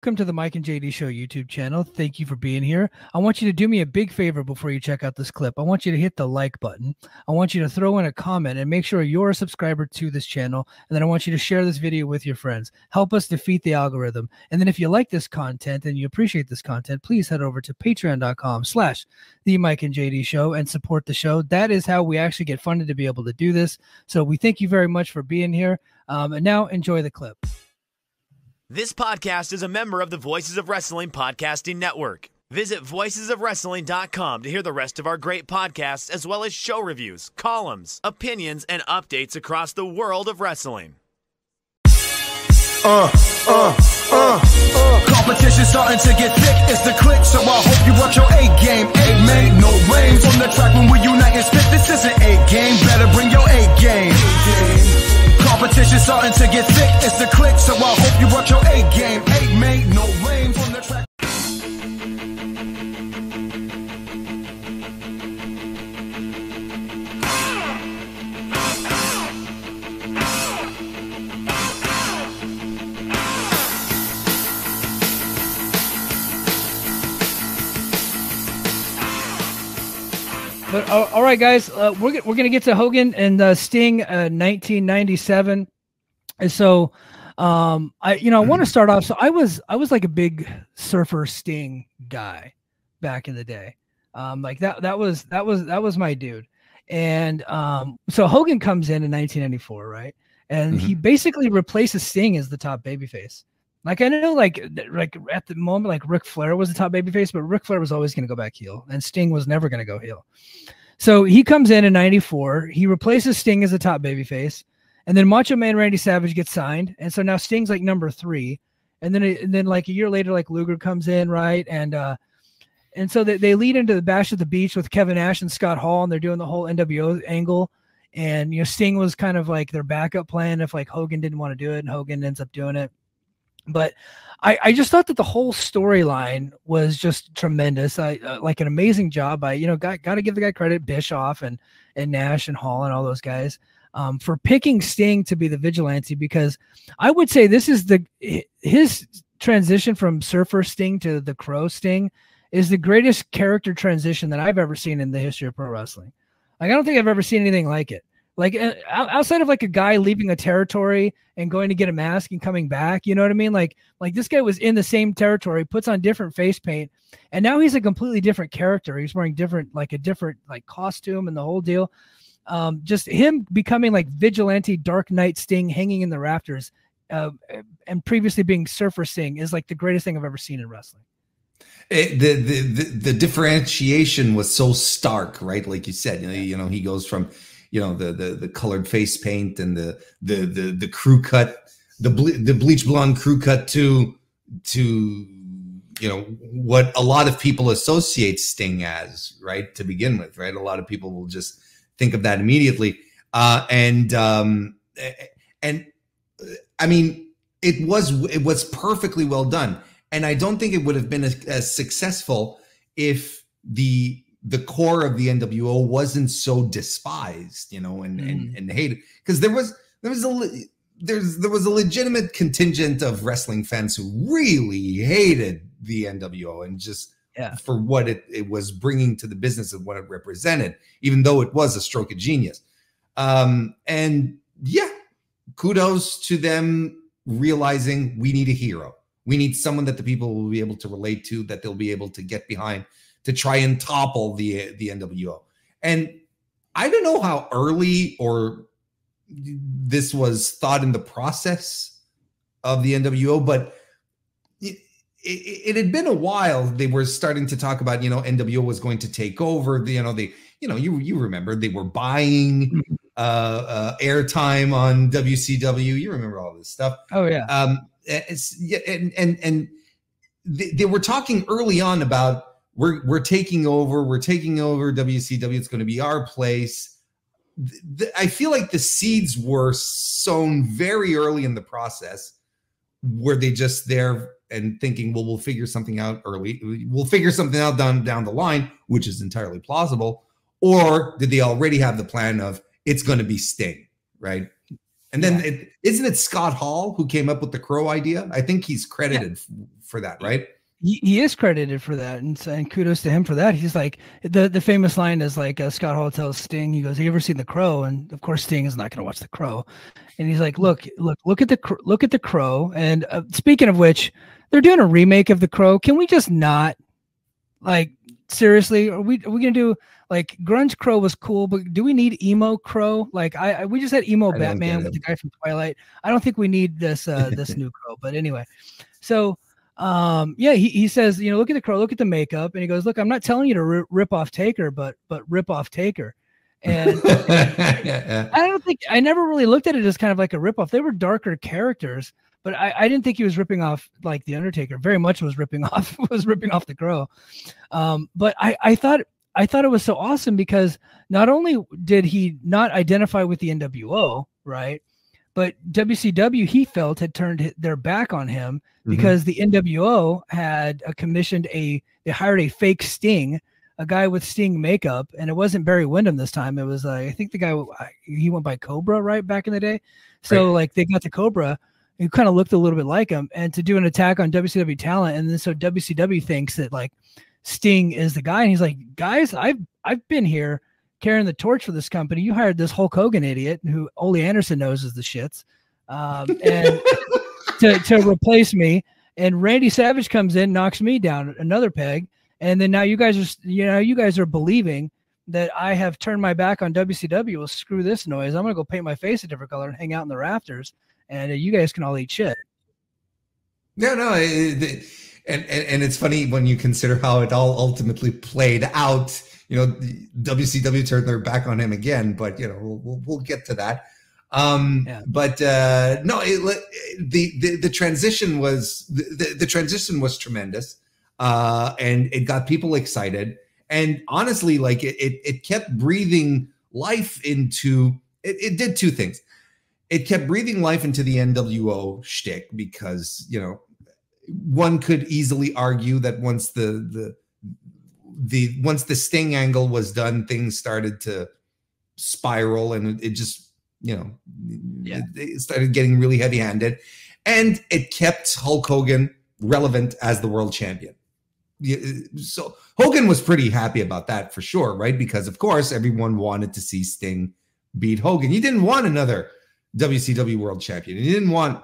Welcome to the Mike and JD Show YouTube channel. Thank you for being here. I want you to do me a big favor before you check out this clip. I want you to hit the like button. I want you to throw in a comment and make sure you're a subscriber to this channel. And then I want you to share this video with your friends. Help us defeat the algorithm. And then if you like this content and you appreciate this content, please head over to patreon.com/the Mike and JD Show and support the show. That is how we actually get funded to be able to do this. So we thank you very much for being here. And now enjoy the clip. This podcast is a member of the Voices of Wrestling Podcasting Network. Visit voicesofwrestling.com to hear the rest of our great podcasts, as well as show reviews, columns, opinions, and updates across the world of wrestling. Competition starting to get thick, it's the click, so I hope you watch your A game. Mate, no rain from the track when we unite and spit. This isn't A game, better bring your A game. Competition starting to get thick, it's the click, so I hope you watch your A game. Mate, no rain from the track. But all right, guys, we're gonna get to Hogan and Sting, 1997. And so, I want to start off. So I was like a big Surfer Sting guy back in the day. Like that was my dude. And so Hogan comes in 1994, right? And he basically replaces Sting as the top babyface. Like I know, like at the moment, like Ric Flair was the top babyface, but Ric Flair was always going to go back heel, and Sting was never going to go heel. So he comes in 94. He replaces Sting as the top babyface, and then Macho Man Randy Savage gets signed, and so now Sting's like number 3. And then like a year later, like Luger comes in, right? And so they lead into the Bash at the Beach with Kevin Nash and Scott Hall, and they're doing the whole NWO angle. And Sting was kind of like their backup plan if like Hogan didn't want to do it, and Hogan ends up doing it. But I just thought that the whole storyline was just tremendous. Like an amazing job. Got to give the guy credit, Bischoff and Nash and Hall and all those guys, for picking Sting to be the vigilante, because I would say this is his transition from Surfer Sting to the Crow Sting is the greatest character transition that I've ever seen in the history of pro wrestling. Like I don't think I've ever seen anything like it. Like outside of like a guy leaving a territory and going to get a mask and coming back, you know what I mean? Like this guy was in the same territory, puts on different face paint, and now he's a completely different character. He's wearing a different costume and the whole deal. Just him becoming like vigilante Dark Knight Sting hanging in the rafters, and previously being Surfer Sting is like the greatest thing I've ever seen in wrestling. The differentiation was so stark, right? Like you said, he goes from the colored face paint and the crew cut, the bleach blonde crew cut to what a lot of people associate Sting as, right, to begin with, right? A lot of people will just think of that immediately. And I mean, it was perfectly well done. And I don't think it would have been as successful if the core of the NWO wasn't so despised, and hated, because there was a legitimate contingent of wrestling fans who really hated the NWO and just for what it was bringing to the business and what it represented, even though it was a stroke of genius. And yeah, kudos to them realizing we need a hero. We need someone that the people will be able to relate to, that they'll be able to get behind, to try and topple the NWO. And I don't know how early or this was thought in the process of the NWO, but it had been a while. They were starting to talk about, NWO was going to take over. You remember they were buying airtime on WCW. You remember all this stuff. Oh yeah. And they were talking early on about, we're taking over WCW. It's going to be our place. I feel like the seeds were sown very early in the process. Were they just there and thinking, well, we'll figure something out early. We'll figure something out down the line, which is entirely plausible. Or did they already have the plan of it's going to be Sting, right? And then isn't it Scott Hall who came up with the crow idea? I think he's credited for that, right? He is credited for that, and kudos to him for that. He's like, the famous line is like, Scott Hall tells Sting, he goes, "Have you ever seen The Crow?" And of course Sting is not going to watch The Crow, and he's like, look at the Crow. And speaking of which, they're doing a remake of The Crow. Can we just not, like, seriously? Are we gonna do, like, grunge Crow was cool, but do we need emo Crow? Like, we just had emo Batman with the guy from Twilight. I don't think we need this this new Crow. But anyway, so he says, look at the Crow, look at the makeup, and he goes, look, I'm not telling you to rip off Taker, but rip off Taker. And I never really looked at it as kind of like a rip off. They were darker characters, but I didn't think he was ripping off like the Undertaker. Very much was ripping off the Crow. But I thought it was so awesome because not only did he not identify with the NWO, right, but WCW, he felt, had turned their back on him because the NWO had they hired a fake Sting, a guy with Sting makeup, and it wasn't Barry Windham this time. It was, I think the guy, he went by Cobra, right, back in the day. So like they got the Cobra, who kind of looked a little bit like him, and to do an attack on WCW talent. And then so WCW thinks that like Sting is the guy, and he's like, guys, I've been here carrying the torch for this company. You hired this Hulk Hogan idiot who Ole Anderson knows is the shits, and to replace me. And Randy Savage comes in, knocks me down another peg, and then now you guys are believing that I have turned my back on WCW. Well, screw this noise. I'm gonna go paint my face a different color and hang out in the rafters, and you guys can all eat shit. No, and it's funny when you consider how it all ultimately played out. WCW turned their back on him again, but we'll get to that. But no, the transition was the transition was tremendous, and it got people excited. And honestly, like it kept breathing life into it. Did two things. It kept breathing life into the NWO shtick because one could easily argue that once the Sting angle was done, things started to spiral, and it just it started getting really heavy-handed, and it kept Hulk Hogan relevant as the world champion. So Hogan was pretty happy about that for sure, right? Because of course everyone wanted to see Sting beat Hogan. You didn't want another WCW world champion. You didn't want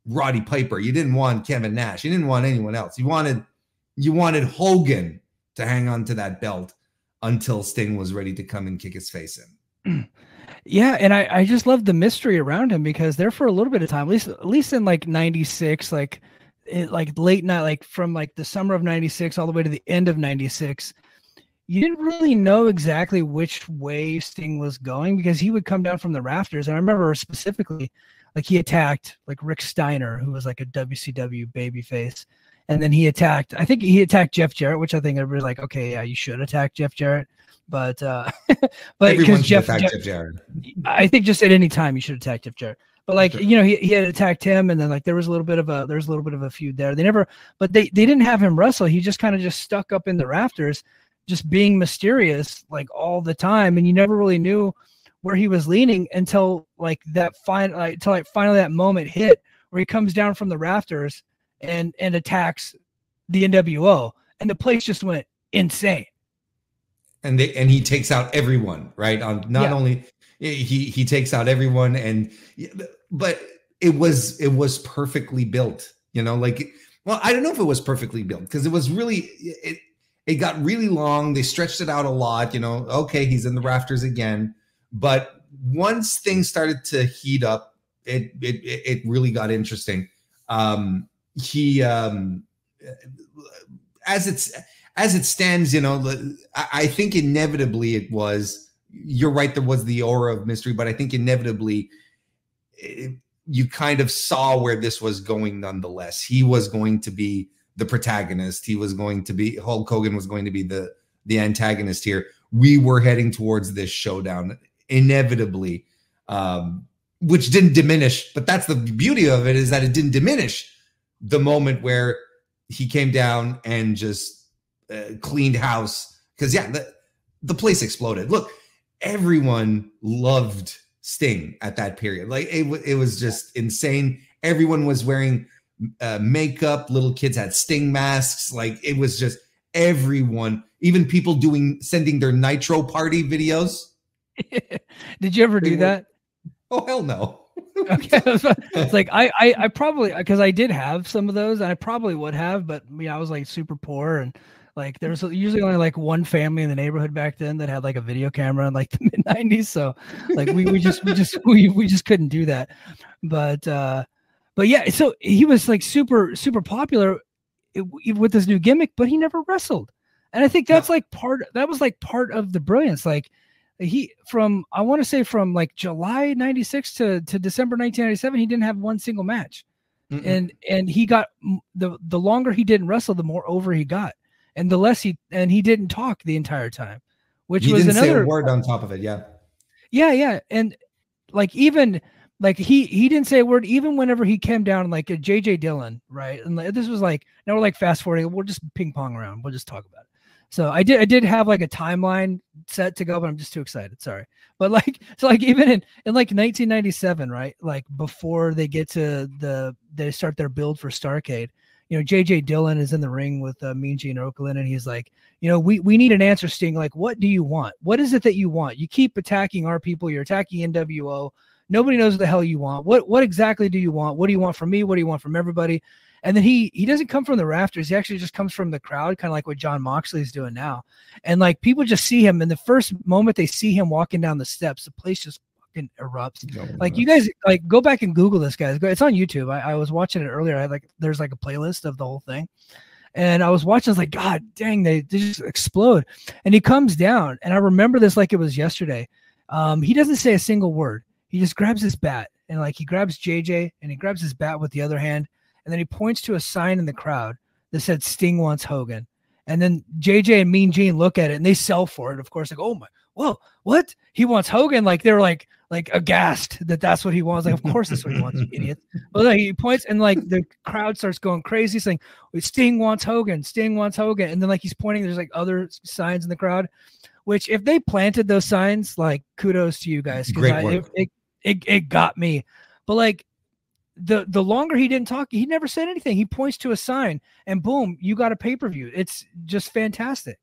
Roddy Piper. You didn't want Kevin Nash. You didn't want anyone else. You wanted Hogan to hang on to that belt until Sting was ready to come and kick his face in. Yeah, and I just love the mystery around him because there for a little bit of time, at least in like 96, like late night, like from like the summer of 96 all the way to the end of 96, you didn't really know exactly which way Sting was going because he would come down from the rafters. And I remember specifically, like he attacked like Rick Steiner, who was like a WCW babyface. And then I think he attacked Jeff Jarrett, which I think everybody's like, okay, yeah, you should attack Jeff Jarrett. But because Jeff Jarrett, I think just at any time you should attack Jeff Jarrett. But like, he had attacked him, and then like there was a little bit of a feud there. But they didn't have him wrestle. He just kind of just stuck up in the rafters, just being mysterious like all the time, and you never really knew where he was leaning until like finally that moment hit where he comes down from the rafters and attacks the NWO, and the place just went insane. And he takes out everyone, right? Only he takes out everyone, but it was perfectly built, well, I don't know if it was perfectly built because it was really it got really long. They stretched it out a lot, okay, he's in the rafters again, but once things started to heat up, it really got interesting. As it stands, I think inevitably it was, you're right, there was the aura of mystery, but I think inevitably you kind of saw where this was going nonetheless. He was going to be the protagonist. Hulk Hogan was going to be the antagonist here. We were heading towards this showdown inevitably, which didn't diminish, but that's the beauty of it, is that it didn't diminish the moment where he came down and just cleaned house, because the place exploded. Look, everyone loved Sting at that period. Like it was just insane. Everyone was wearing makeup. Little kids had Sting masks. Like it was just everyone, even people sending their Nitro party videos. Did you ever do that? Oh, hell no. Okay. It's like I probably, because I did have some of those, and I probably would have, but I was like super poor, and like there was usually only like one family in the neighborhood back then that had like a video camera in like the mid 90s. So like we just couldn't do that. But yeah, so he was like super popular with this new gimmick, but he never wrestled. And I think that's that was part of the brilliance. Like I want to say from like July 96 to December 1997, he didn't have one single match. And he got the longer he didn't wrestle, the more over he got. And the less he didn't talk the entire time, which was another say a word on top of it. Yeah. Yeah. And like, even like he didn't say a word, even whenever he came down, like a JJ Dillon. Right. And this was like, now we're like fast forwarding. We'll just ping pong around. We'll just talk about it. So I did have like a timeline set to go, but I'm just too excited. Sorry. But like, so like even in like 1997, right? Like before they get to they start their build for Starrcade, JJ Dillon is in the ring with Mean Gene Okerlund, and he's like, we need an answer, Sting. Like, what do you want? What is it that you want? You keep attacking our people. You're attacking NWO. Nobody knows what the hell you want. What exactly do you want? What do you want from me? What do you want from everybody? And then he doesn't come from the rafters. He actually just comes from the crowd, kind of like what John Moxley's doing now. And like people just see him, and the first moment they see him walking down the steps, the place just fucking erupts. Like you guys, like go back and Google this, guys. It's on YouTube. I was watching it earlier. There's like a playlist of the whole thing, and I was watching. I was like, God dang, they just explode. And he comes down, and I remember this like it was yesterday. He doesn't say a single word. He just grabs his bat, and like he grabs JJ, and he grabs his bat with the other hand. And then he points to a sign in the crowd that said Sting wants Hogan. And then JJ and Mean Gene look at it and they sell for it. Of course, like, oh my, whoa, what? He wants Hogan? Like they're like aghast that that's what he wants. Like, of course that's what he wants, you idiot. But like, he points and like the crowd starts going crazy, saying, Sting wants Hogan, Sting wants Hogan. And then like he's pointing, there's like other signs in the crowd, which if they planted those signs, like kudos to you guys. Great work. It got me. But like, the longer he didn't talk, he never said anything. He points to a sign and boom, you got a pay-per-view. It's just fantastic.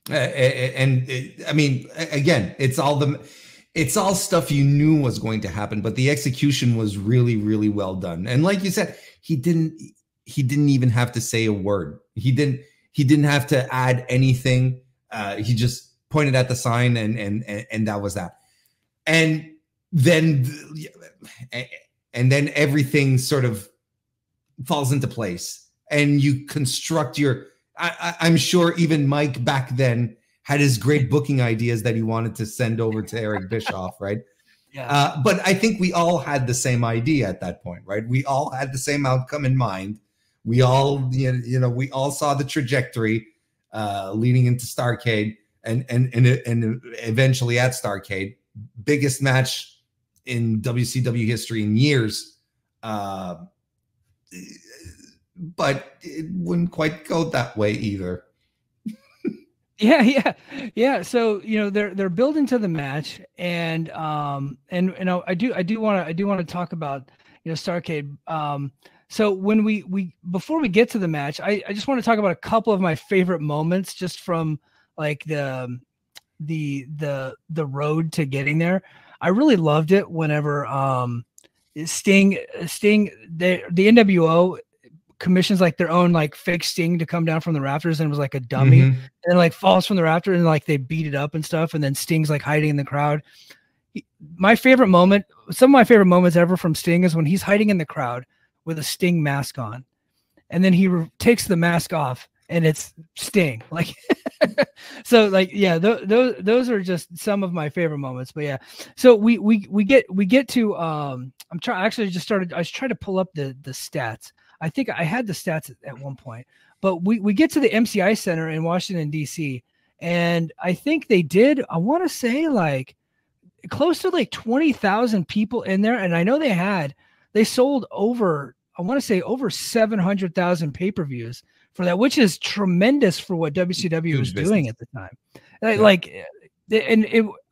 I mean, again, it's all stuff you knew was going to happen, but the execution was really, really well done. And like you said, he didn't even have to say a word. He didn't have to add anything. He just pointed at the sign and that was that. And then everything sort of falls into place and you construct I'm sure even Mike back then had his great booking ideas that he wanted to send over to Eric Bischoff, right? Yeah. But I think we all had the same idea at that point, right? We all had the same outcome in mind. We all, we all saw the trajectory leading into Starrcade and eventually at Starrcade, biggest match in WCW history in years, but it wouldn't quite go that way either. Yeah. So they're building to the match, and I do want to talk about Starrcade. So when we before we get to the match, I just want to talk about a couple of my favorite moments just from like the road to getting there. I really loved it whenever Sting the NWO commissions like their own like fake Sting to come down from the rafters, and it was like a dummy and like falls from the rafter and like they beat it up and stuff, and then Sting's like hiding in the crowd. Some of my favorite moments ever from Sting is when he's hiding in the crowd with a Sting mask on, and then he takes the mask off and it's Sting. Like so like, yeah, those are just some of my favorite moments. But yeah, so we get to I was trying to pull up the stats. I think I had the stats at one point, but we get to the MCI Center in Washington DC, and I think they did, I want to say like close to like 20,000 people in there, and I know they sold over, I want to say over 700,000 pay-per-views for that, which is tremendous for what WCW was doing at the time.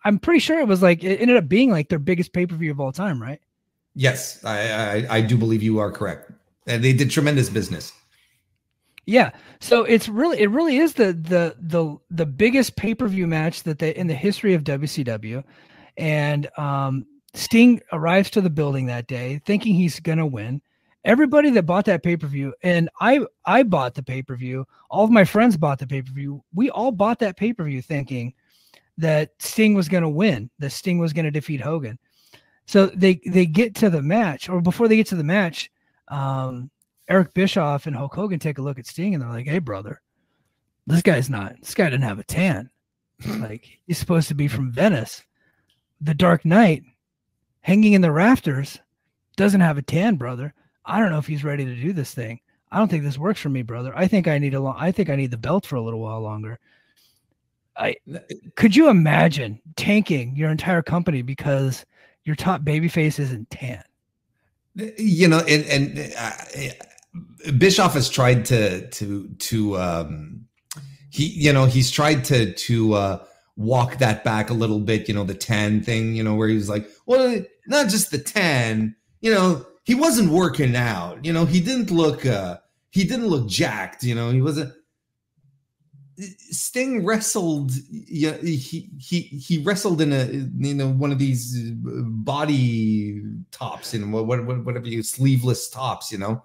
I'm pretty sure it was like, it ended up being like their biggest pay-per-view of all time, right? Yes, I do believe you are correct. And they did tremendous business. Yeah. So it really is the biggest pay-per-view match that they in the history of WCW. And Sting arrives to the building that day thinking he's gonna win. Everybody that bought that pay-per-view, and I bought the pay-per-view, all of my friends bought the pay-per-view. We all bought that pay-per-view thinking that Sting was gonna win, that Sting was gonna defeat Hogan. So they get to the match, or before they get to the match, Eric Bischoff and Hulk Hogan take a look at Sting and they're like, "Hey, brother, this guy didn't have a tan. Like, he's supposed to be from Venice. The Dark Knight, hanging in the rafters, doesn't have a tan, brother. I don't know if he's ready to do this thing. I don't think this works for me, brother. I think I need the belt for a little while longer." Could you imagine tanking your entire company because your top babyface isn't tan? You know, and Bischoff has tried he's tried to walk that back a little bit, you know, the tan thing, you know, where he was like, well, not just the tan, you know, he wasn't working out, you know, he didn't look jacked, you know, he wasn't. Sting wrestled, yeah, he wrestled in a, you know, one of these body tops, you know, whatever you, sleeveless tops, you know,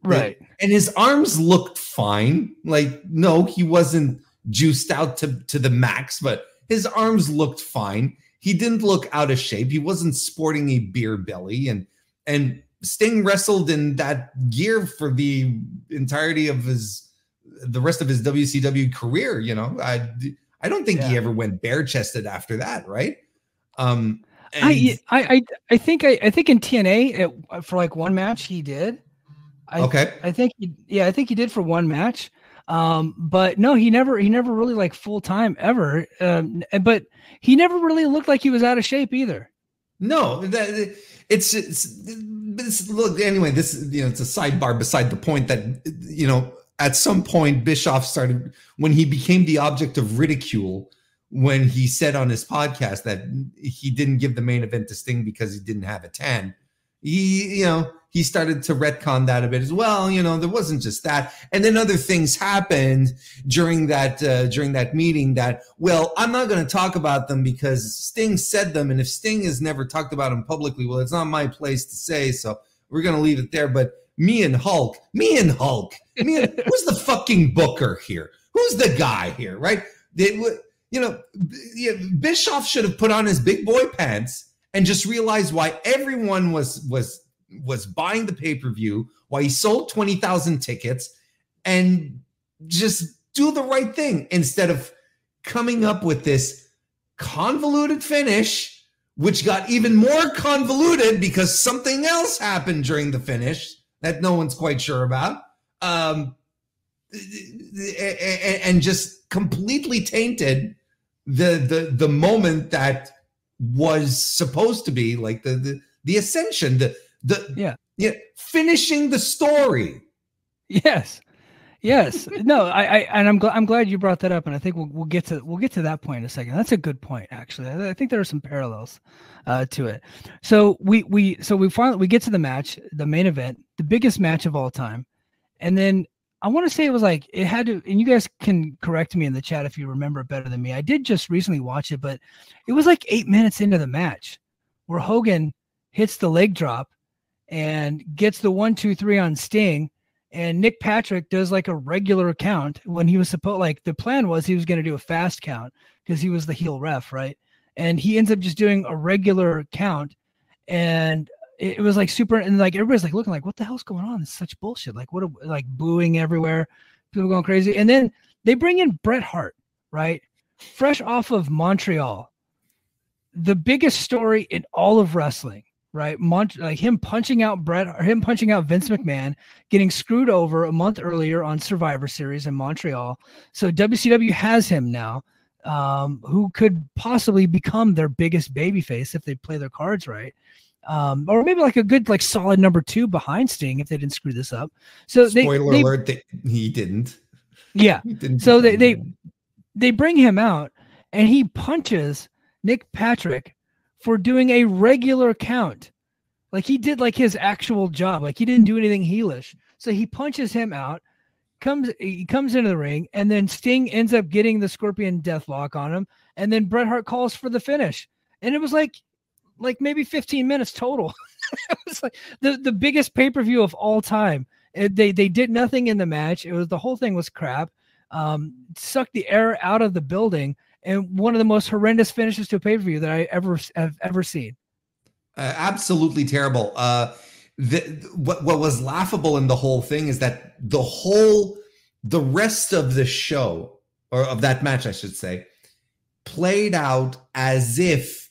right? And his arms looked fine. Like, no, he wasn't juiced out to the max, but his arms looked fine. He didn't look out of shape. He wasn't sporting a beer belly, and Sting wrestled in that gear for the entirety of the rest of his WCW career. You know, I don't think he ever went bare chested after that, right? I think in TNA for like one match he did. I think he did for one match. But no, he never really like full time ever. But he never really looked like he was out of shape either. No, it's look, anyway, this, you know, it's a sidebar beside the point that, you know, at some point Bischoff started, when he became the object of ridicule, when he said on his podcast that he didn't give the main event to Sting because he didn't have a tan. He started to retcon that a bit as well. You know, there wasn't just that. And then other things happened during that meeting that, well, I'm not going to talk about them because Sting said them. And if Sting has never talked about them publicly, well, it's not my place to say. So we're going to leave it there. But me and Hulk, who's the fucking booker here? Who's the guy here, right? Bischoff should have put on his big boy pants and just realized why everyone was buying the pay-per-view, why he sold 20,000 tickets, and just do the right thing instead of coming up with this convoluted finish, which got even more convoluted because something else happened during the finish that no one's quite sure about, and just completely tainted the moment that was supposed to be like the ascension, finishing the story. Yes. No, I'm glad you brought that up, and I think we'll get to that point in a second. That's a good point, actually. I think there are some parallels to it. So we get to the match, the main event, the biggest match of all time, and then I want to say it was like, it had to, and you guys can correct me in the chat if you remember it better than me. I did just recently watch it, but it was like 8 minutes into the match where Hogan hits the leg drop and gets the 1, 2, 3 on Sting. And Nick Patrick does like a regular count when he was the plan was he was going to do a fast count because he was the heel ref, right? And he ends up just doing a regular count. And it was like super, and like everybody's like looking like, what the hell's going on? It's such bullshit. Like like booing everywhere, people going crazy. And then they bring in Bret Hart, right? Fresh off of Montreal, the biggest story in all of wrestling, right? Him punching out Vince McMahon, getting screwed over a month earlier on Survivor Series in Montreal. So WCW has him now, who could possibly become their biggest babyface if they play their cards right. Or maybe like a good, like solid number 2 behind Sting if they didn't screw this up. So spoiler alert, he didn't. Yeah. So they bring him out and he punches Nick Patrick for doing a regular count. Like he did like his actual job. Like he didn't do anything heelish. So he punches him out, he comes into the ring, and then Sting ends up getting the Scorpion Deathlock on him, and then Bret Hart calls for the finish. And it was like maybe 15 minutes total. It was like the biggest pay-per-view of all time. They did nothing in the match. The whole thing was crap. Sucked the air out of the building, and one of the most horrendous finishes to a pay-per-view that I have ever seen. Absolutely terrible. What was laughable in the whole thing is that the rest of the show, or of that match, I should say, played out as if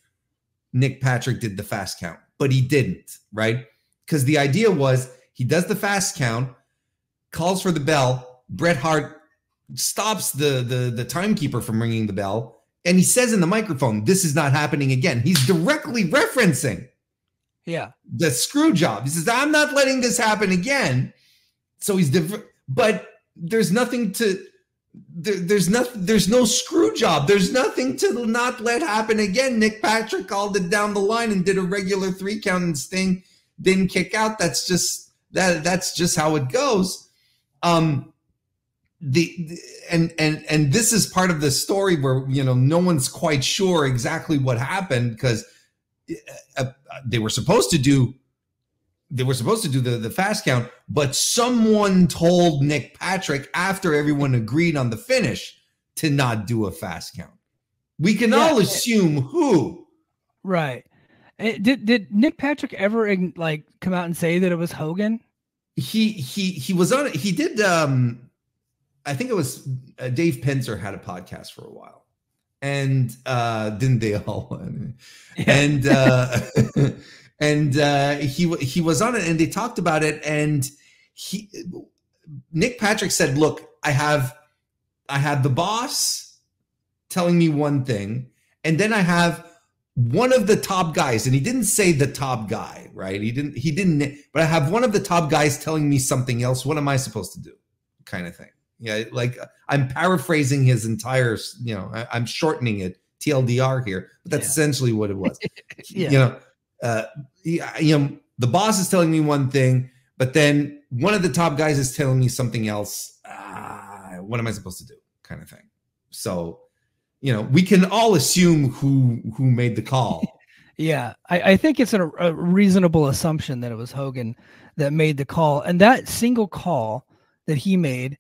Nick Patrick did the fast count, but he didn't, right? Because the idea was he does the fast count, calls for the bell, Bret Hart stops the timekeeper from ringing the bell, and he says in the microphone, "This is not happening again." He's directly referencing the screw job. He says, "I'm not letting this happen again." So he's but there's nothing to there's no screw job. There's nothing to not let happen again. Nick Patrick called it down the line and did a regular 3 count, and Sting didn't kick out. That's just how it goes. And this is part of the story where, no one's quite sure exactly what happened, because they were supposed to do the fast count, but someone told Nick Patrick, after everyone agreed on the finish, to not do a fast count. We can all assume who. Right. Did Nick Patrick ever come out and say that it was Hogan? He was on it. He did. I think it was Dave Penzer had a podcast for a while, and didn't they all? Yeah. And he was on it, and they talked about it, and Nick Patrick said, "Look, I have the boss telling me one thing, and then I have one of the top guys," and he didn't say the top guy, right? He didn't, but I have one of the top guys telling me something else. What am I supposed to do? Kind of thing. Yeah, like I'm paraphrasing his entire, I'm shortening it, TLDR here, but that's essentially what it was. Yeah. The boss is telling me one thing, but then one of the top guys is telling me something else. What am I supposed to do? Kind of thing. So, we can all assume who made the call. Yeah, I think it's a reasonable assumption that it was Hogan that made the call, and that single call that he made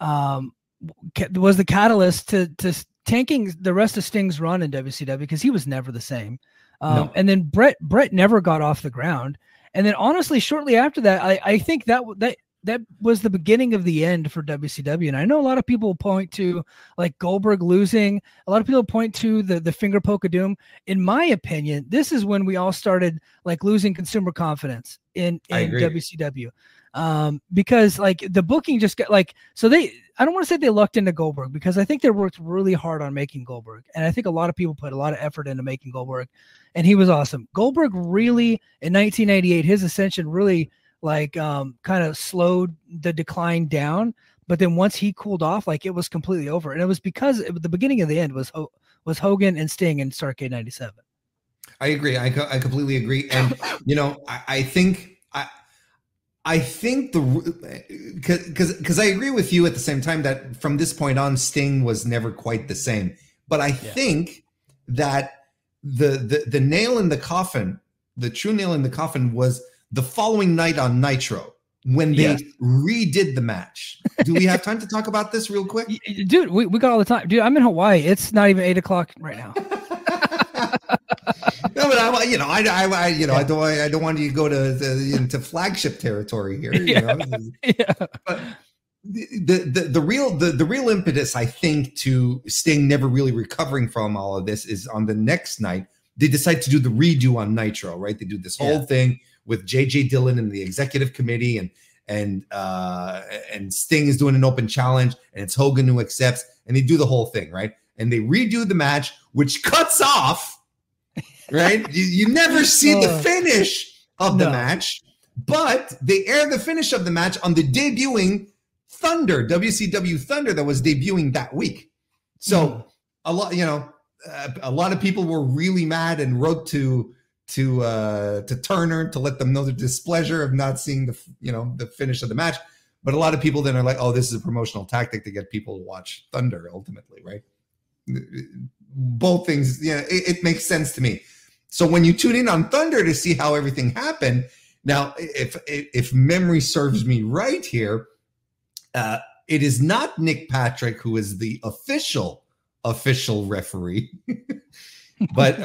was the catalyst to tanking the rest of Sting's run in WCW, because he was never the same. No. And then Bret never got off the ground. And then honestly, shortly after that, I think that was the beginning of the end for WCW. And I know a lot of people point to like Goldberg losing. A lot of people point to the finger poke of doom. In my opinion, this is when we all started like losing consumer confidence in WCW. Because like the booking just got I don't want to say they lucked into Goldberg, because I think they worked really hard on making Goldberg. And I think a lot of people put a lot of effort into making Goldberg, and he was awesome. Goldberg really, in 1998, his ascension really kind of slowed the decline down. But then once he cooled off, like it was completely over. And it was because the beginning of the end was Hogan and Sting in Starrcade 97. I agree. I completely agree. And, I think because I agree with you at the same time that from this point on, Sting was never quite the same. But I think that the nail in the coffin, the true nail in the coffin, was the following night on Nitro when they redid the match. Do we have time to talk about this real quick? Dude, we got all the time. Dude, I'm in Hawaii. It's not even 8:00 right now. No, but I don't want you to go into flagship territory here. But the real impetus, I think, to Sting never really recovering from all of this is on the next night they decide to do the redo on Nitro. Right? They do this whole thing with J.J. Dillon and the executive committee, and Sting is doing an open challenge, and it's Hogan who accepts, and they do the whole thing, right? And they redo the match, which cuts off. Right? You never see the finish of the match, but they air the finish of the match on the debuting Thunder, WCW Thunder, that was debuting that week. So a lot, a lot of people were really mad and wrote to Turner to let them know their displeasure of not seeing the finish of the match. But a lot of people then are like, oh, this is a promotional tactic to get people to watch Thunder ultimately, right? Both things, it makes sense to me. So when you tune in on Thunder to see how everything happened, now, if memory serves me right here, it is not Nick Patrick who is the official referee, but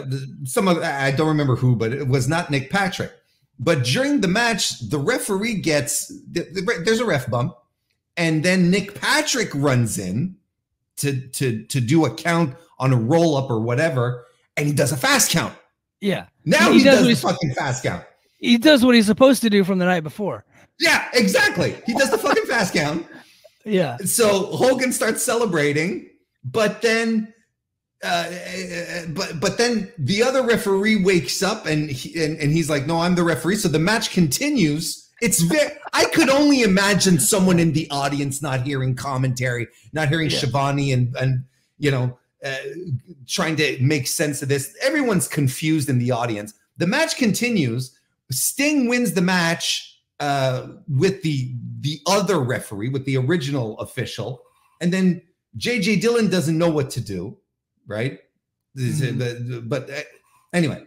I don't remember who, but it was not Nick Patrick. But during the match, the referee there's a ref bump, and then Nick Patrick runs in to do a count on a roll up or whatever, and he does a fast count. Yeah. Now he does the fucking fast count. He does what he's supposed to do from the night before. Yeah, exactly. He does the fucking fast count. Yeah. So Hogan starts celebrating, but then the other referee wakes up and he's like, "No, I'm the referee." So the match continues. I could only imagine someone in the audience not hearing commentary, not hearing Shivani and trying to make sense of this. Everyone's confused in the audience. The match continues. Sting wins the match with the other referee, with the original official, and then J.J. Dillon doesn't know what to do, right? But anyway,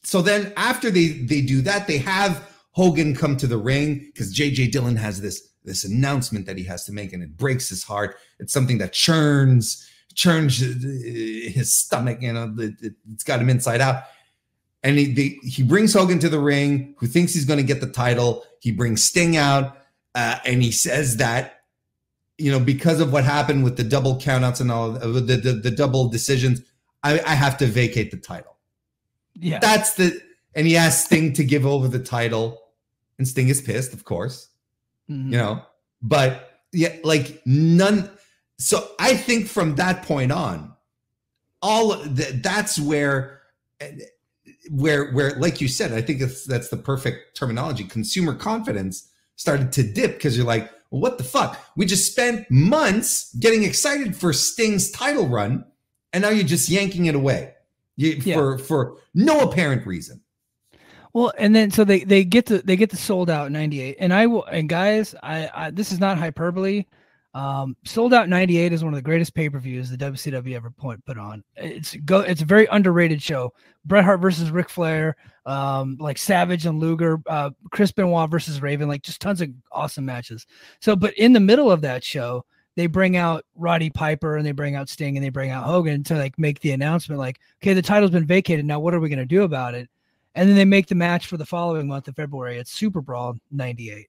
so then after they do that, they have Hogan come to the ring because J.J. Dillon has this announcement that he has to make, and it breaks his heart. It's something that churns his stomach, it's got him inside out. And he brings Hogan to the ring, who thinks he's going to get the title. He brings Sting out, and he says that, because of what happened with the double countouts and all the double decisions, I have to vacate the title. Yeah, and he asks Sting to give over the title, and Sting is pissed, of course, but yeah, like none. So I think from that point on, that's where, like you said, I think that's the perfect terminology. Consumer confidence started to dip because you're like, well, what the fuck? We just spent months getting excited for Sting's title run, and now you're just yanking it away for no apparent reason. Well, and then so they get the sold out 98, and guys, this is not hyperbole. Sold Out 98 is one of the greatest pay-per-views the WCW ever put on. It's a very underrated show. Bret Hart versus Ric Flair, like Savage and Luger, Chris Benoit versus Raven, like just tons of awesome matches. So, but in the middle of that show, they bring out Roddy Piper and they bring out Sting and they bring out Hogan to like make the announcement, like, okay, the title's been vacated. Now what are we going to do about it? And then they make the match for the following month of February. It's Super Brawl 98.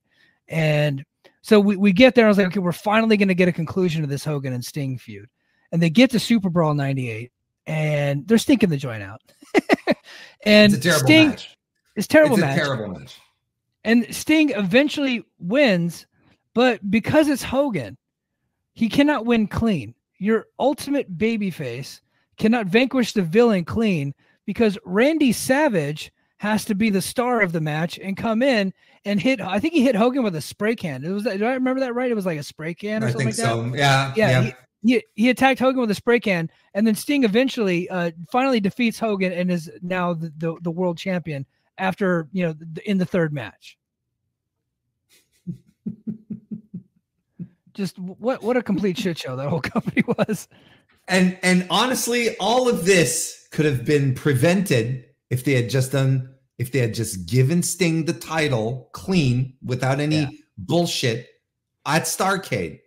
And so we get there. I was like, okay, we're finally going to get a conclusion to this Hogan and Sting feud. And they get to Super Brawl 98, and they're stinking the joint out. And it's a terrible Sting match. It's terrible. It's a terrible match. And Sting eventually wins, but because it's Hogan, he cannot win clean. Your ultimate babyface cannot vanquish the villain clean because Randy Savage has to be the star of the match and come in and hit. I think he hit Hogan with a spray can. Do I remember that right? It was like a spray can or something like that. I think so. Yeah. He attacked Hogan with a spray can, and then Sting eventually finally defeats Hogan and is now the world champion after, in the third match. Just what a complete shit show that whole company was. And honestly, all of this could have been prevented if they had just given Sting the title clean without any bullshit at Starrcade.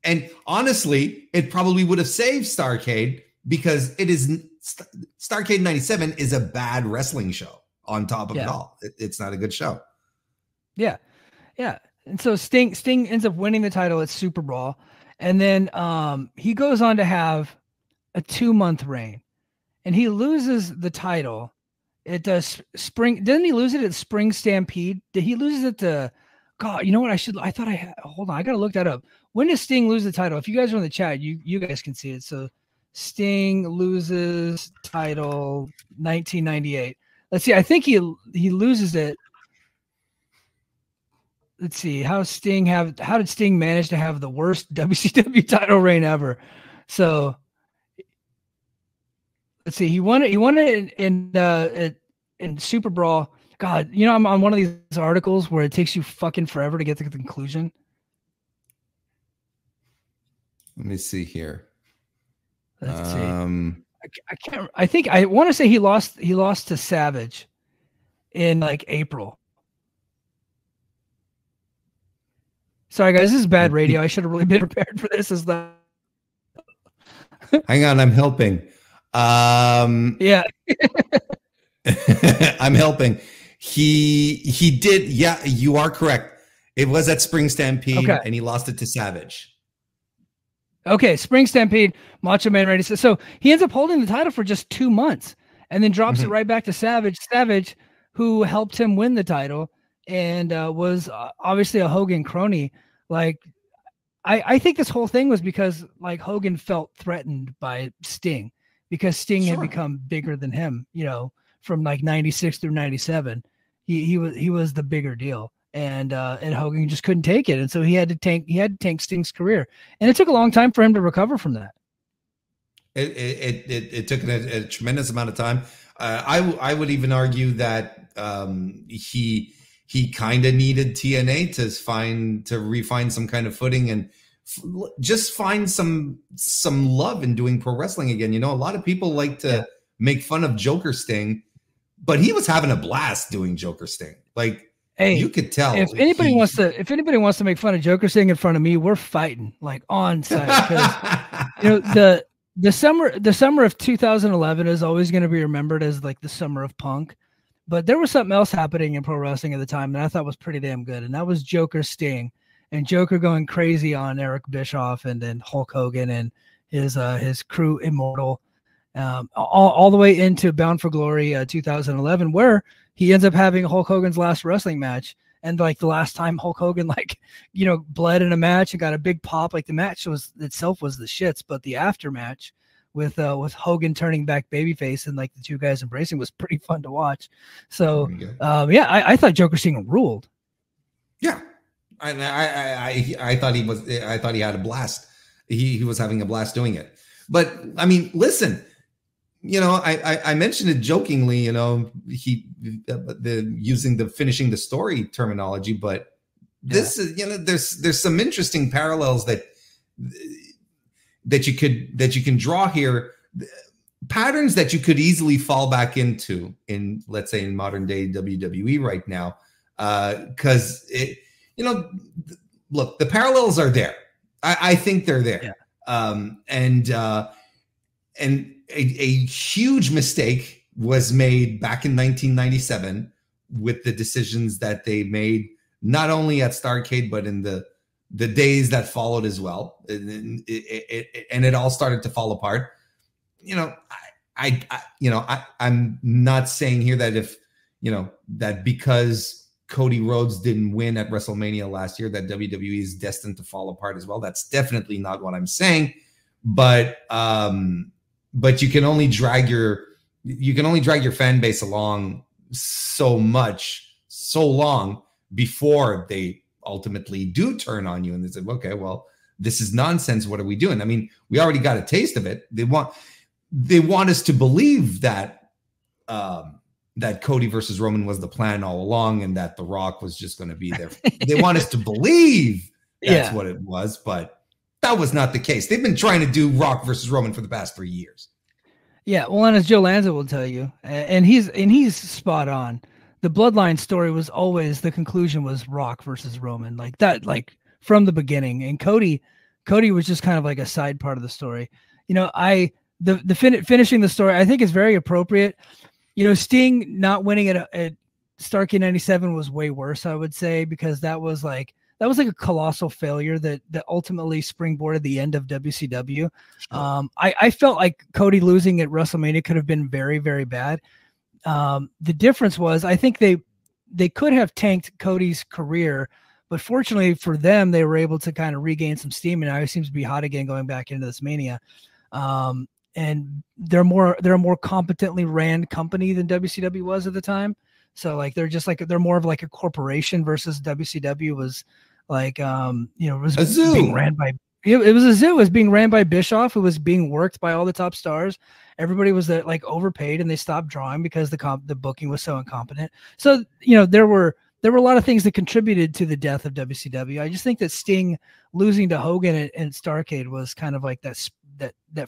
And honestly, it probably would have saved Starrcade because Starrcade 97 is a bad wrestling show on top of it all. It's not a good show. Yeah. Yeah. And so Sting ends up winning the title at Super Brawl. And then he goes on to have a 2-month reign. And he loses the title at spring. Didn't he lose it at Spring Stampede? Did he lose it to God? You know what? Hold on. I got to look that up. When does Sting lose the title? If you guys are in the chat, you guys can see it. So Sting loses title 1998. Let's see. I think he loses it. Let's see. How did Sting manage to have the worst WCW title reign ever? So see. He won it. He won it in Super Brawl. God, you know, I'm on one of these articles where it takes you fucking forever to get to the conclusion. Let me see here. Let's see. I can't. I think I want to say he lost to Savage in like April. Sorry, guys. This is bad radio. I should have really been prepared for this. Hang on, I'm helping. Yeah. I'm helping. He did. Yeah, you are correct. It was at Spring Stampede, and he lost it to Savage. Okay, Spring Stampede, Macho Man ready. So he ends up holding the title for just 2 months, and then drops it right back to Savage. Savage, who helped him win the title, and was obviously a Hogan crony. Like, I think this whole thing was because like Hogan felt threatened by Sting, because Sting had become bigger than him. You know, from like 96 through 97, he was the bigger deal. And Hogan just couldn't take it, and so he had to tank Sting's career, and it took a long time for him to recover from that. It took a tremendous amount of time. I would even argue that he kind of needed TNA to refine some kind of footing and just find some love in doing pro wrestling again. You know, a lot of people like to make fun of Joker Sting, but he was having a blast doing Joker Sting. Like, hey, you could tell. If anybody wants to make fun of Joker Sting in front of me, we're fighting like on site. Because you know, the summer of 2011 is always going to be remembered as like the summer of punk. But there was something else happening in pro wrestling at the time that I thought was pretty damn good, and that was Joker Sting, and Joker going crazy on Eric Bischoff and then Hulk Hogan and his crew Immortal, all the way into Bound for Glory 2011, where he ends up having Hulk Hogan's last wrestling match. And like the last time Hulk Hogan, like, you know, bled in a match and got a big pop, like the match itself was the shits, but the after match with Hogan turning back babyface and like the two guys embracing was pretty fun to watch. So I thought Joker Sting ruled. Yeah. I thought he had a blast. He was having a blast doing it. But I mean, listen, you know, I mentioned it jokingly, you know, using the finishing the story terminology, but this is, you know, there's some interesting parallels that you can draw here, patterns that you could easily fall back into in, let's say, in modern day WWE right now, because you know, look, the parallels are there. I think they're there, and a huge mistake was made back in 1997 with the decisions that they made, not only at Starrcade, but in the days that followed as well. And it all started to fall apart. You know, I'm not saying here that if, you know, that because Cody Rhodes didn't win at WrestleMania last year, that WWE is destined to fall apart as well. That's definitely not what I'm saying. But you can only drag your fan base along so long before they ultimately do turn on you and they say, okay, well, this is nonsense. What are we doing? I mean, we already got a taste of it. They want us to believe that that Cody versus Roman was the plan all along and that The Rock was just going to be there. They want us to believe that's what it was, but that was not the case. They've been trying to do Rock versus Roman for the past 3 years. Yeah, well, and as Joe Lanza will tell you, and he's spot on. The Bloodline story was always, the conclusion was Rock versus Roman, like that, like from the beginning. And Cody was just kind of like a side part of the story. You know, finishing the story, I think is very appropriate. You know, Sting not winning at Starrcade 97 was way worse, I would say, because that was like a colossal failure that ultimately springboarded the end of WCW. Sure. I felt like Cody losing at WrestleMania could have been very, very bad. The difference was, I think they could have tanked Cody's career, but fortunately for them, they were able to kind of regain some steam, and now he seems to be hot again going back into this Mania. And they're a more competently ran company than WCW was at the time. So like they're more of like a corporation versus WCW was like was being ran by it was a zoo. It was being ran by Bischoff. It was being worked by all the top stars. Everybody was like overpaid, and they stopped drawing because the booking was so incompetent. So, you know, there were a lot of things that contributed to the death of WCW. I just think that Sting losing to Hogan and Starrcade was kind of like that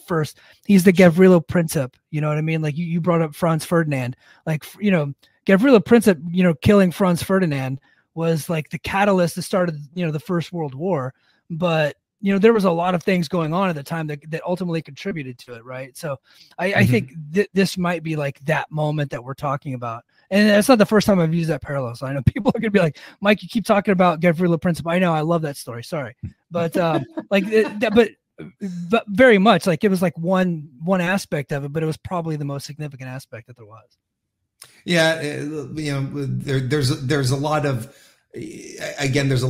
first. He's the Gavrilo Princip. You know what I mean? Like you brought up Franz Ferdinand. Like, you know, Gavrilo Princip, you know, killing Franz Ferdinand was like the catalyst that started, you know, the First World War. But, you know, there was a lot of things going on at the time that ultimately contributed to it, right? So I think this might be like that moment that we're talking about. And that's not the first time I've used that parallel. So I know people are going to be like, Mike, you keep talking about Gavrilo Princip. I know, I love that story. Sorry. But but very much like it was like one aspect of it, but it was probably the most significant aspect that there was. Yeah. You know, there's a lot of, again, there was a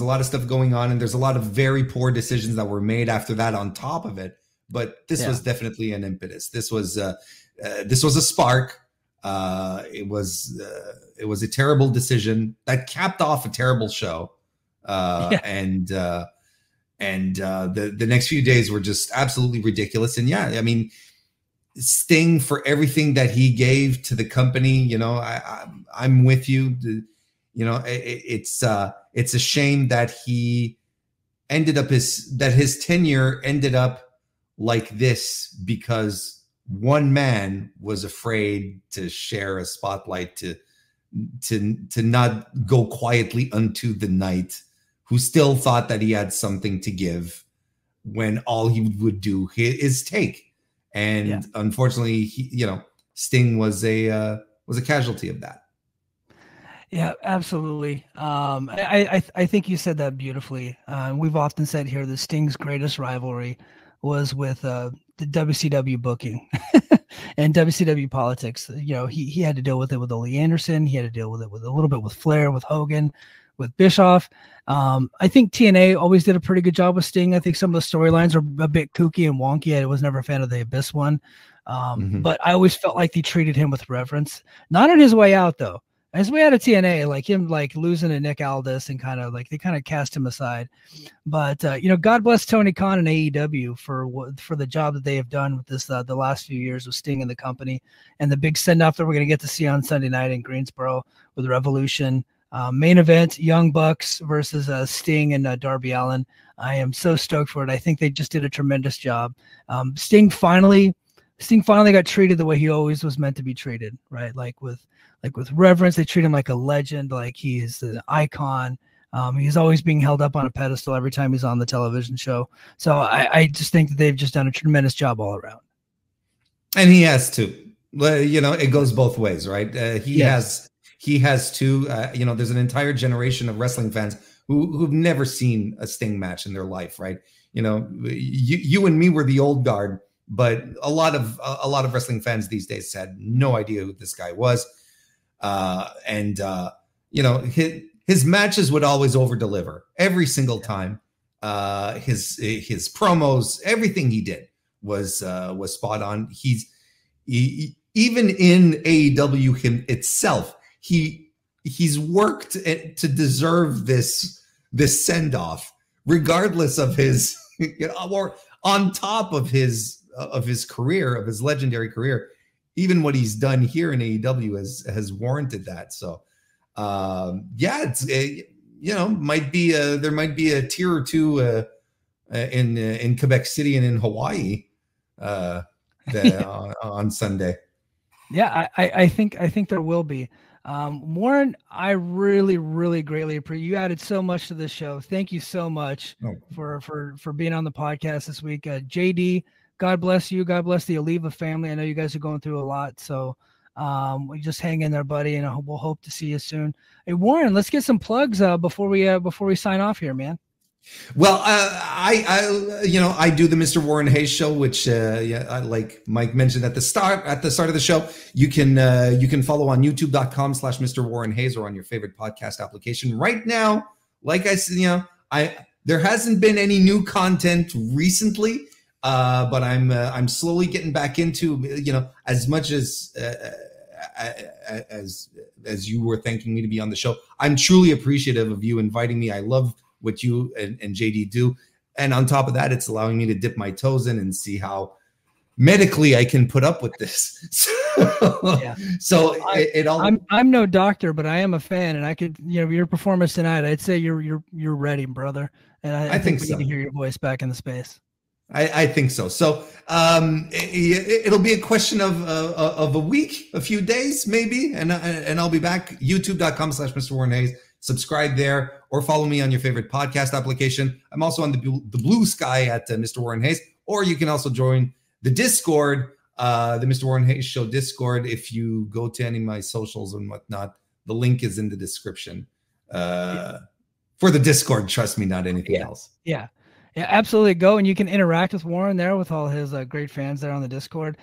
lot of stuff going on, and there's a lot of very poor decisions that were made after that on top of it. But this was definitely an impetus. This was a spark. It was a terrible decision that capped off a terrible show. And the next few days were just absolutely ridiculous. And yeah, I mean, Sting, for everything that he gave to the company, you know, I'm with you. You know, it's a shame that he ended up his tenure ended up like this because one man was afraid to share a spotlight, to not go quietly unto the night, who still thought that he had something to give when all he would do is take. And unfortunately, you know, Sting was a casualty of that. Yeah, absolutely. I think you said that beautifully. We've often said here that Sting's greatest rivalry was with the WCW booking and WCW politics. You know, he had to deal with it with Ole Anderson. He had to deal with it with a little bit with Flair, with Hogan, with Bischoff. I think TNA always did a pretty good job with Sting. I think some of the storylines are a bit kooky and wonky. I was never a fan of the Abyss one. But I always felt like they treated him with reverence. Not on his way out, though. His way out of TNA, like him, like losing to Nick Aldis, and kind of like they kind of cast him aside. But you know, God bless Tony Khan and AEW for the job that they have done with this the last few years with Sting and the company, and the big send off that we're going to get to see on Sunday night in Greensboro with Revolution. Main event, Young Bucks versus Sting and Darby Allin. I am so stoked for it. I think they just did a tremendous job. Sting finally got treated the way he always was meant to be treated, right? Like with reverence. They treat him like a legend, like he's an icon. He's always being held up on a pedestal every time he's on the television show. So I just think that they've just done a tremendous job all around. And he has to. You know, it goes both ways, right? He has to. You know, there's an entire generation of wrestling fans who've never seen a Sting match in their life, right? You know, you and me were the old guard, but a lot of wrestling fans these days had no idea who this guy was. You know, his matches would always over deliver every single time. His promos, everything he did was spot on. Even in AEW itself, he's worked to deserve this send off, regardless of his, you know, or on top of his career, of his legendary career. Even what he's done here in AEW has warranted that. So, it's you know, there might be a tier or two in Quebec City and in Hawaii on Sunday. Yeah, I think there will be. Warren, I really, really greatly appreciate you added so much to this show. Thank you so much for being on the podcast this week. JD, God bless you. God bless the Oliva family. I know you guys are going through a lot. So we just hang in there, buddy, and we'll hope to see you soon. Hey, Warren, let's get some plugs before we sign off here, man. Well, I do the Mr. Warren Hayes show, which, like Mike mentioned at the start of the show, you can follow on youtube.com/Mr. Warren Hayes or on your favorite podcast application right now. Like I said, you know, there hasn't been any new content recently. But I'm slowly getting back into, you know, as much as you were thanking me to be on the show. I'm truly appreciative of you inviting me. I love what you and JD do. And on top of that, it's allowing me to dip my toes in and see how medically I can put up with this. So it all. I'm no doctor, but I am a fan, and I could, your performance tonight, I'd say you're ready, brother. And I think we need to hear your voice back in the space. I think so. So it'll be a question of a week, a few days, maybe, and I'll be back. YouTube.com/Mr. Warren Hayes. Subscribe there, or follow me on your favorite podcast application. I'm also on the Blue Sky at Mr. Warren Hayes, or you can also join the Discord, the Mr. Warren Hayes Show Discord. If you go to any of my socials and whatnot, the link is in the description for the Discord. Trust me, not anything else. Yeah, absolutely. Go, and you can interact with Warren there with all his great fans there on the Discord.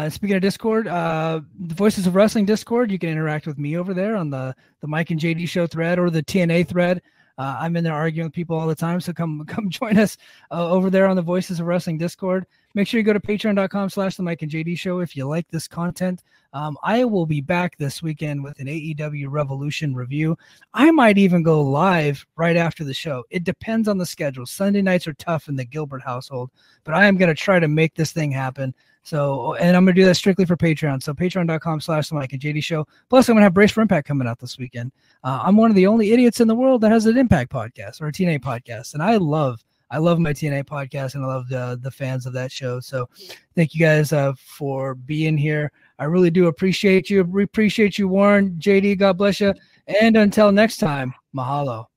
Speaking of Discord, the Voices of Wrestling Discord, you can interact with me over there on the Mike and JD Show thread or the TNA thread. I'm in there arguing with people all the time, so come join us over there on the Voices of Wrestling Discord. Make sure you go to patreon.com/the Mike and JD Show if you like this content. I will be back this weekend with an AEW Revolution review. I might even go live right after the show. It depends on the schedule. Sunday nights are tough in the Gilbert household, but I am going to try to make this thing happen. So, and I'm going to do that strictly for Patreon. So patreon.com/the Mike and JD Show. Plus, I'm going to have Brace for Impact coming out this weekend. I'm one of the only idiots in the world that has an Impact podcast or a TNA podcast. And I love my TNA podcast, and I love the fans of that show. So thank you guys for being here. I really do appreciate you. We appreciate you, Warren, JD, God bless you. And until next time, mahalo.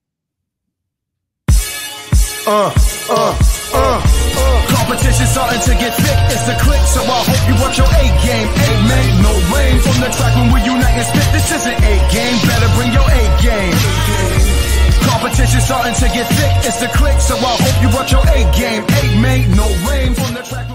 Competition starting to get thick, it's a click, so I hope you watch your A-game. Amen, no rain from the track when we unite and spit. This isn't A-game, better bring your A-game. Competition starting to get thick, it's a click, so I hope you watch your A-game. Amen, no rain from the track.